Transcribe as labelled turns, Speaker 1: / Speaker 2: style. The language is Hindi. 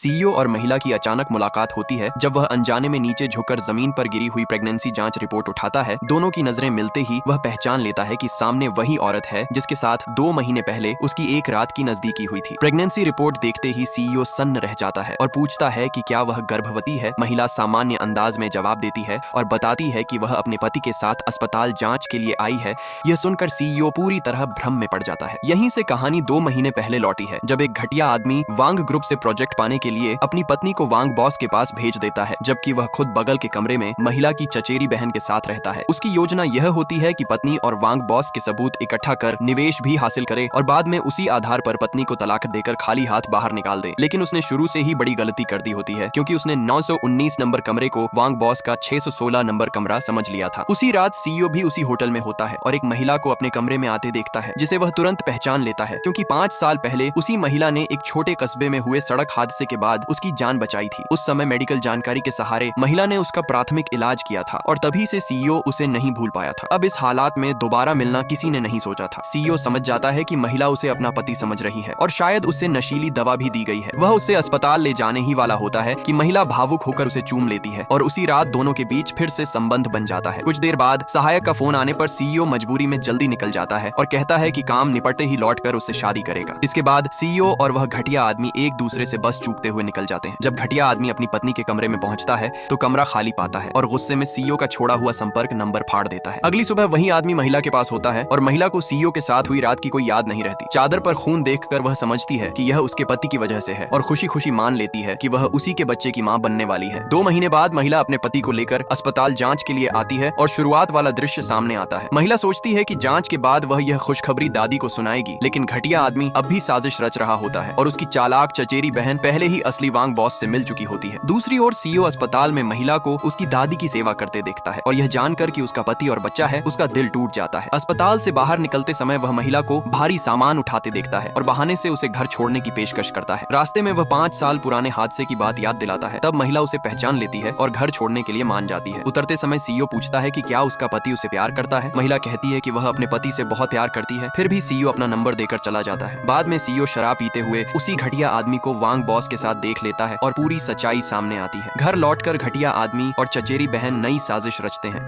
Speaker 1: सीईओ और महिला की अचानक मुलाकात होती है जब वह अनजाने में नीचे झुककर जमीन पर गिरी हुई प्रेगनेंसी जांच रिपोर्ट उठाता है। दोनों की नजरें मिलते ही वह पहचान लेता है कि सामने वही औरत है जिसके साथ 2 महीने पहले उसकी एक रात की नजदीकी हुई थी। प्रेगनेंसी रिपोर्ट देखते ही सीईओ सन्न रह जाता है और पूछता है कि क्या वह गर्भवती है। महिला सामान्य अंदाज में जवाब देती है और बताती है कि वह अपने पति के साथ अस्पताल जांच के लिए आई है। यह सुनकर सीईओ पूरी तरह भ्रम में पड़ जाता है। यहीं से कहानी 2 महीने पहले लौटी है जब एक घटिया आदमी वांग ग्रुप से प्रोजेक्ट पाने के लिए अपनी पत्नी को वांग बॉस के पास भेज देता है, जबकि वह खुद बगल के कमरे में महिला की चचेरी बहन के साथ रहता है। उसकी योजना यह होती है कि पत्नी और वांग बॉस के सबूत इकट्ठा कर निवेश भी हासिल करे और बाद में उसी आधार पर पत्नी को तलाक देकर खाली हाथ बाहर निकाल दे। लेकिन उसने शुरू से ही बड़ी गलती कर दी होती है क्योंकि उसने 919 नंबर कमरे को वांग बॉस का 616 नंबर कमरा समझ लिया था। उसी रात सीईओ भी उसी होटल में होता है और एक महिला को अपने कमरे में आते देखता है जिसे वह तुरंत पहचान लेता है क्योंकि 5 साल पहले उसी महिला ने एक छोटे कस्बे में हुए सड़क हादसे के बाद उसकी जान बचाई थी। उस समय मेडिकल जानकारी के सहारे महिला ने उसका प्राथमिक इलाज किया था और तभी से सीईओ उसे नहीं भूल पाया था। अब इस हालात में दोबारा मिलना किसी ने नहीं सोचा था। सीईओ समझ जाता है कि महिला उसे अपना पति समझ रही है और शायद उससे नशीली दवा भी दी गई है। वह उसे अस्पताल ले जाने ही वाला होता है कि महिला भावुक होकर उसे चूम लेती है और उसी रात दोनों के बीच फिर से संबंध बन जाता है। कुछ देर बाद सहायक का फोन आने पर सीईओ मजबूरी में जल्दी निकल जाता है और कहता है कि काम निपटते ही लौटकर उससे शादी करेगा। इसके बाद सीईओ और वह घटिया आदमी एक दूसरे से बस चूकते हुए निकल जाते हैं। जब घटिया आदमी अपनी पत्नी के कमरे में पहुंचता है तो कमरा खाली पाता है और गुस्से में सीईओ का छोड़ा हुआ संपर्क नंबर फाड़ देता है। अगली सुबह वही आदमी महिला के पास होता है और महिला को सीईओ के साथ हुई रात की कोई याद नहीं रहती। चादर पर खून देखकर वह समझती है कि यह उसके पति की वजह से है और खुशी खुशी मान लेती है कि वह उसी के बच्चे की मां बनने वाली है। 2 महीने बाद महिला अपने पति को लेकर अस्पताल जांच के लिए आती है और शुरुआत वाला दृश्य सामने आता है। महिला सोचती है कि जांच के बाद वह यह खुशखबरी दादी को सुनाएगी, लेकिन घटिया आदमी अब भी साजिश रच रहा होता है और उसकी चालाक चचेरी बहन पहले ही असली वांग बॉस से मिल चुकी होती है। दूसरी ओर सीईओ अस्पताल में महिला को उसकी दादी की सेवा करते देखता है और यह जानकर कि उसका पति और बच्चा है उसका दिल टूट जाता है। अस्पताल से बाहर निकलते समय वह महिला को भारी सामान उठाते देखता है और बहाने से उसे घर छोड़ने की पेशकश करता है। रास्ते में वह 5 साल पुराने हादसे की बात याद दिलाता है। तब महिला उसे पहचान लेती है और घर छोड़ने के लिए मान जाती है। उतरते समय सीईओ पूछता है कि क्या उसका पति उसे प्यार करता है। महिला कहती है कि वह अपने पति से बहुत प्यार करती है। फिर भी सीईओ अपना नंबर देकर चला जाता है। बाद में सीईओ शराब पीते हुए उसी घटिया आदमी को वांग बॉस के साथ देख लेता है और पूरी सच्चाई सामने आती है। घर लौटकर घटिया आदमी और चचेरी बहन नई साजिश रचते हैं।